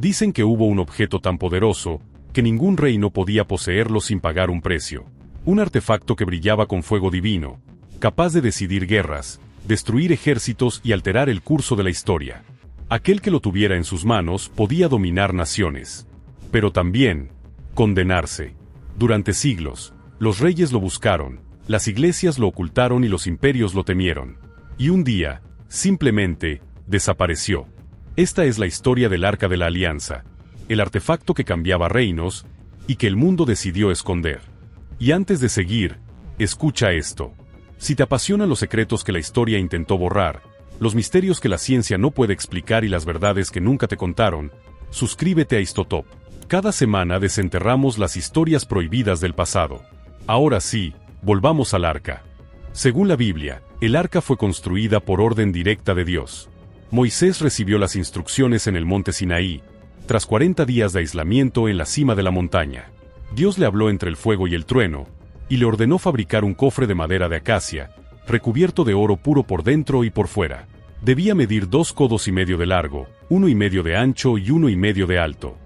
Dicen que hubo un objeto tan poderoso que ningún reino podía poseerlo sin pagar un precio. Un artefacto que brillaba con fuego divino, capaz de decidir guerras, destruir ejércitos y alterar el curso de la historia. Aquel que lo tuviera en sus manos podía dominar naciones, pero también condenarse. Durante siglos, los reyes lo buscaron, las iglesias lo ocultaron y los imperios lo temieron. Y un día, simplemente, desapareció. Esta es la historia del Arca de la Alianza, el artefacto que cambiaba reinos y que el mundo decidió esconder. Y antes de seguir, escucha esto. Si te apasionan los secretos que la historia intentó borrar, los misterios que la ciencia no puede explicar y las verdades que nunca te contaron, suscríbete a Histotop. Cada semana desenterramos las historias prohibidas del pasado. Ahora sí, volvamos al arca. Según la Biblia, el arca fue construida por orden directa de Dios. Moisés recibió las instrucciones en el monte Sinaí, tras 40 días de aislamiento en la cima de la montaña. Dios le habló entre el fuego y el trueno, y le ordenó fabricar un cofre de madera de acacia, recubierto de oro puro por dentro y por fuera. Debía medir 2,5 codos de largo, 1,5 de ancho y 1,5 de alto.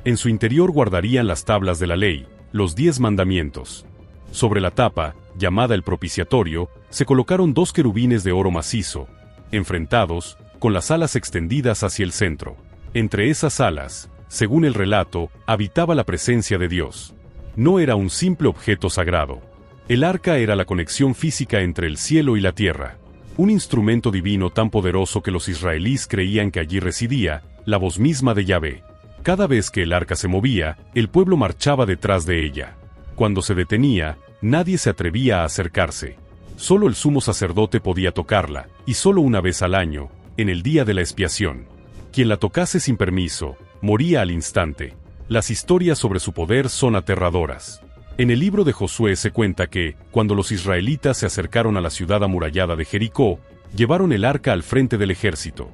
En su interior guardarían las tablas de la ley, los 10 mandamientos. Sobre la tapa, llamada el propiciatorio, se colocaron 2 querubines de oro macizo, enfrentados, con las alas extendidas hacia el centro. Entre esas alas, según el relato, habitaba la presencia de Dios. No era un simple objeto sagrado. El arca era la conexión física entre el cielo y la tierra. Un instrumento divino tan poderoso que los israelíes creían que allí residía la voz misma de Yahvé. Cada vez que el arca se movía, el pueblo marchaba detrás de ella. Cuando se detenía, nadie se atrevía a acercarse. Solo el sumo sacerdote podía tocarla, y solo una vez al año, en el día de la expiación. Quien la tocase sin permiso, moría al instante. Las historias sobre su poder son aterradoras. En el libro de Josué se cuenta que, cuando los israelitas se acercaron a la ciudad amurallada de Jericó, llevaron el arca al frente del ejército.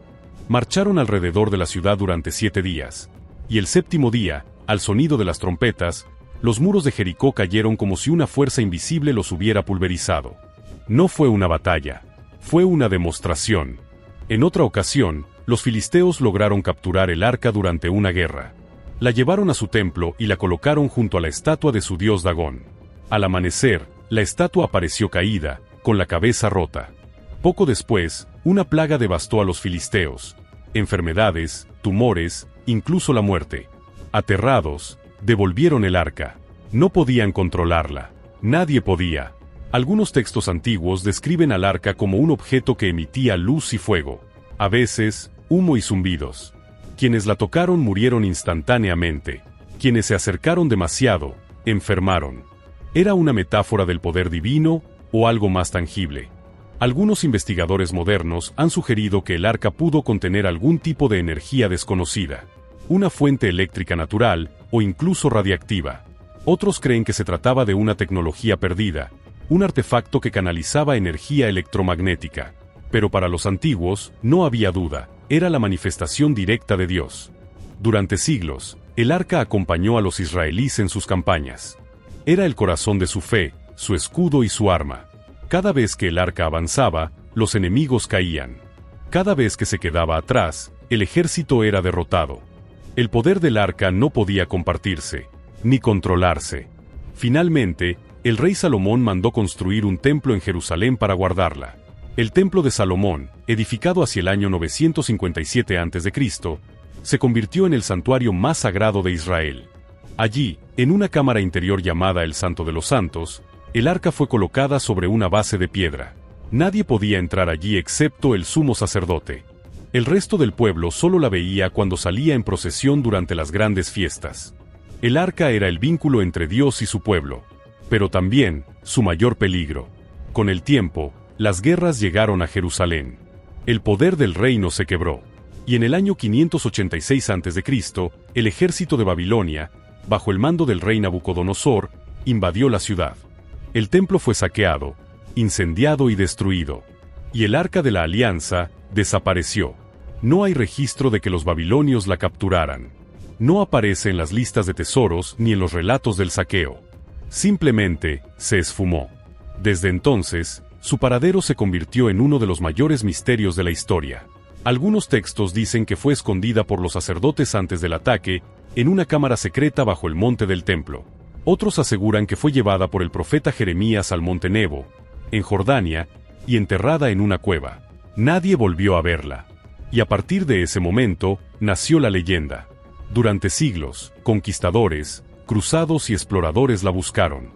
Marcharon alrededor de la ciudad durante 7 días. Y el 7º día, al sonido de las trompetas, los muros de Jericó cayeron como si una fuerza invisible los hubiera pulverizado. No fue una batalla, fue una demostración. En otra ocasión, los filisteos lograron capturar el arca durante una guerra. La llevaron a su templo y la colocaron junto a la estatua de su dios Dagón. Al amanecer, la estatua apareció caída, con la cabeza rota. Poco después, una plaga devastó a los filisteos. Enfermedades, tumores, incluso la muerte. Aterrados, devolvieron el arca. No podían controlarla. Nadie podía. Algunos textos antiguos describen al arca como un objeto que emitía luz y fuego. A veces, humo y zumbidos. Quienes la tocaron murieron instantáneamente. Quienes se acercaron demasiado, enfermaron. ¿Era una metáfora del poder divino o algo más tangible? Algunos investigadores modernos han sugerido que el arca pudo contener algún tipo de energía desconocida, una fuente eléctrica natural o incluso radiactiva. Otros creen que se trataba de una tecnología perdida, un artefacto que canalizaba energía electromagnética. Pero para los antiguos, no había duda, era la manifestación directa de Dios. Durante siglos, el arca acompañó a los israelíes en sus campañas. Era el corazón de su fe, su escudo y su arma. Cada vez que el arca avanzaba, los enemigos caían. Cada vez que se quedaba atrás, el ejército era derrotado. El poder del arca no podía compartirse, ni controlarse. Finalmente, el rey Salomón mandó construir un templo en Jerusalén para guardarla. El templo de Salomón, edificado hacia el año 957 a.C., se convirtió en el santuario más sagrado de Israel. Allí, en una cámara interior llamada el Santo de los Santos, el arca fue colocada sobre una base de piedra. Nadie podía entrar allí excepto el sumo sacerdote. El resto del pueblo solo la veía cuando salía en procesión durante las grandes fiestas. El arca era el vínculo entre Dios y su pueblo, pero también su mayor peligro. Con el tiempo, las guerras llegaron a Jerusalén. El poder del reino se quebró. Y en el año 586 a.C., el ejército de Babilonia, bajo el mando del rey Nabucodonosor, invadió la ciudad. El templo fue saqueado, incendiado y destruido. Y el Arca de la Alianza desapareció. No hay registro de que los babilonios la capturaran. No aparece en las listas de tesoros ni en los relatos del saqueo. Simplemente, se esfumó. Desde entonces, su paradero se convirtió en uno de los mayores misterios de la historia. Algunos textos dicen que fue escondida por los sacerdotes antes del ataque, en una cámara secreta bajo el monte del templo. Otros aseguran que fue llevada por el profeta Jeremías al monte Nebo, en Jordania, y enterrada en una cueva. Nadie volvió a verla. Y a partir de ese momento, nació la leyenda. Durante siglos, conquistadores, cruzados y exploradores la buscaron.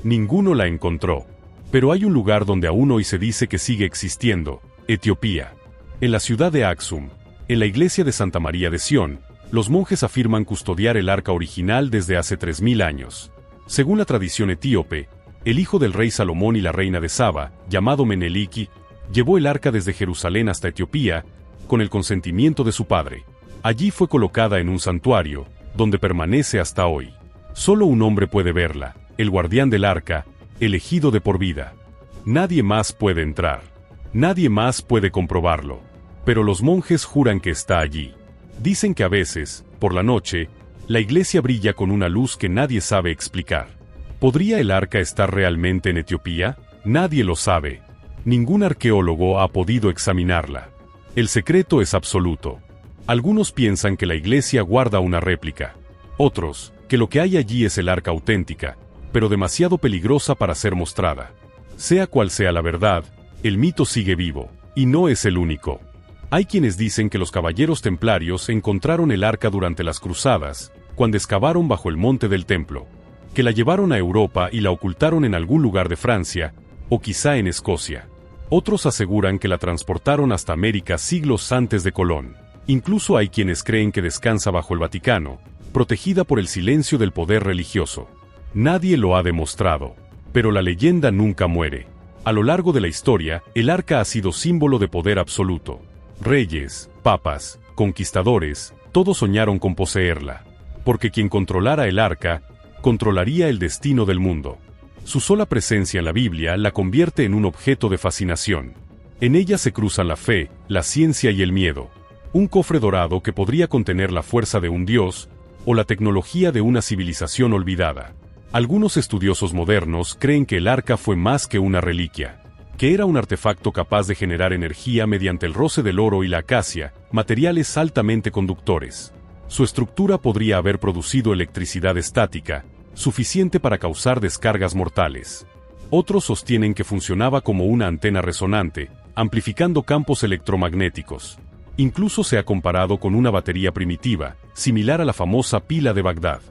Ninguno la encontró. Pero hay un lugar donde aún hoy se dice que sigue existiendo: Etiopía. En la ciudad de Aksum, en la iglesia de Santa María de Sión, los monjes afirman custodiar el arca original desde hace 3000 años. Según la tradición etíope, el hijo del rey Salomón y la reina de Saba, llamado Meneliki, llevó el arca desde Jerusalén hasta Etiopía, con el consentimiento de su padre. Allí fue colocada en un santuario, donde permanece hasta hoy. Solo un hombre puede verla, el guardián del arca, elegido de por vida. Nadie más puede entrar. Nadie más puede comprobarlo. Pero los monjes juran que está allí. Dicen que a veces, por la noche, la iglesia brilla con una luz que nadie sabe explicar. ¿Podría el arca estar realmente en Etiopía? Nadie lo sabe. Ningún arqueólogo ha podido examinarla. El secreto es absoluto. Algunos piensan que la iglesia guarda una réplica. Otros, que lo que hay allí es el arca auténtica, pero demasiado peligrosa para ser mostrada. Sea cual sea la verdad, el mito sigue vivo, y no es el único. Hay quienes dicen que los caballeros templarios encontraron el arca durante las cruzadas, cuando excavaron bajo el monte del templo, que la llevaron a Europa y la ocultaron en algún lugar de Francia, o quizá en Escocia. Otros aseguran que la transportaron hasta América siglos antes de Colón. Incluso hay quienes creen que descansa bajo el Vaticano, protegida por el silencio del poder religioso. Nadie lo ha demostrado, pero la leyenda nunca muere. A lo largo de la historia, el arca ha sido símbolo de poder absoluto. Reyes, papas, conquistadores, todos soñaron con poseerla, porque quien controlara el arca, controlaría el destino del mundo. Su sola presencia en la Biblia la convierte en un objeto de fascinación. En ella se cruzan la fe, la ciencia y el miedo. Un cofre dorado que podría contener la fuerza de un dios, o la tecnología de una civilización olvidada. Algunos estudiosos modernos creen que el arca fue más que una reliquia, que era un artefacto capaz de generar energía mediante el roce del oro y la acacia, materiales altamente conductores. Su estructura podría haber producido electricidad estática, suficiente para causar descargas mortales. Otros sostienen que funcionaba como una antena resonante, amplificando campos electromagnéticos. Incluso se ha comparado con una batería primitiva, similar a la famosa pila de Bagdad.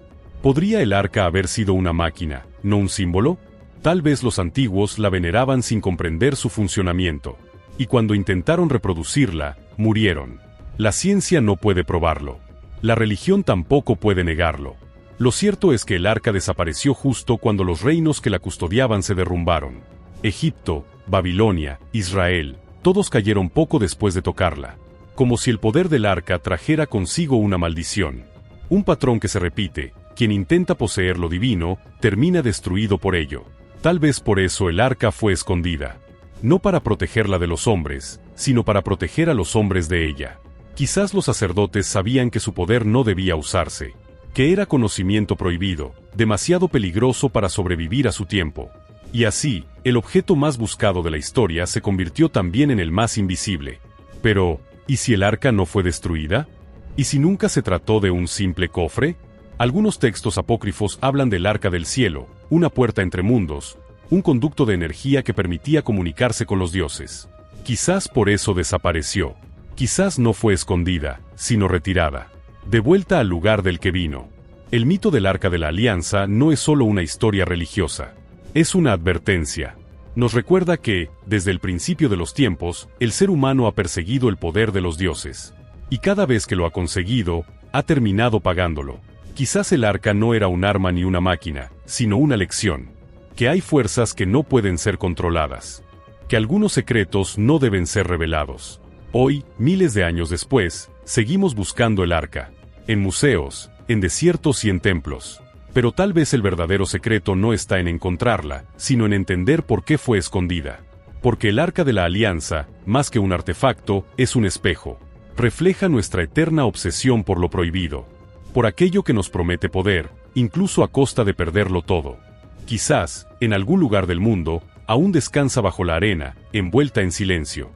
¿Podría el arca haber sido una máquina, no un símbolo? Tal vez los antiguos la veneraban sin comprender su funcionamiento. Y cuando intentaron reproducirla, murieron. La ciencia no puede probarlo. La religión tampoco puede negarlo. Lo cierto es que el arca desapareció justo cuando los reinos que la custodiaban se derrumbaron. Egipto, Babilonia, Israel, todos cayeron poco después de tocarla. Como si el poder del arca trajera consigo una maldición. Un patrón que se repite: quien intenta poseer lo divino, termina destruido por ello. Tal vez por eso el arca fue escondida. No para protegerla de los hombres, sino para proteger a los hombres de ella. Quizás los sacerdotes sabían que su poder no debía usarse, que era conocimiento prohibido, demasiado peligroso para sobrevivir a su tiempo. Y así, el objeto más buscado de la historia se convirtió también en el más invisible. Pero, ¿y si el arca no fue destruida? ¿Y si nunca se trató de un simple cofre? Algunos textos apócrifos hablan del arca del cielo, una puerta entre mundos, un conducto de energía que permitía comunicarse con los dioses. Quizás por eso desapareció. Quizás no fue escondida, sino retirada, de vuelta al lugar del que vino. El mito del Arca de la Alianza no es solo una historia religiosa. Es una advertencia. Nos recuerda que, desde el principio de los tiempos, el ser humano ha perseguido el poder de los dioses. Y cada vez que lo ha conseguido, ha terminado pagándolo. Quizás el arca no era un arma ni una máquina, sino una lección. Que hay fuerzas que no pueden ser controladas. Que algunos secretos no deben ser revelados. Hoy, miles de años después, seguimos buscando el arca. En museos, en desiertos y en templos. Pero tal vez el verdadero secreto no está en encontrarla, sino en entender por qué fue escondida. Porque el Arca de la Alianza, más que un artefacto, es un espejo. Refleja nuestra eterna obsesión por lo prohibido. Por aquello que nos promete poder, incluso a costa de perderlo todo. Quizás, en algún lugar del mundo, aún descansa bajo la arena, envuelta en silencio.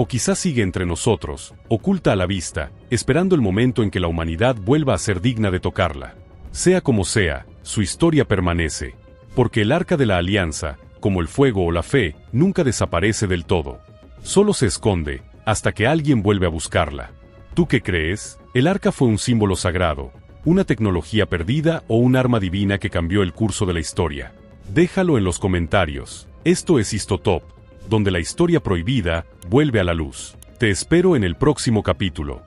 O quizás sigue entre nosotros, oculta a la vista, esperando el momento en que la humanidad vuelva a ser digna de tocarla. Sea como sea, su historia permanece, porque el Arca de la Alianza, como el fuego o la fe, nunca desaparece del todo. Solo se esconde, hasta que alguien vuelve a buscarla. ¿Tú qué crees? ¿El Arca fue un símbolo sagrado, una tecnología perdida o un arma divina que cambió el curso de la historia? Déjalo en los comentarios. Esto es Histotop, donde la historia prohibida vuelve a la luz. Te espero en el próximo capítulo.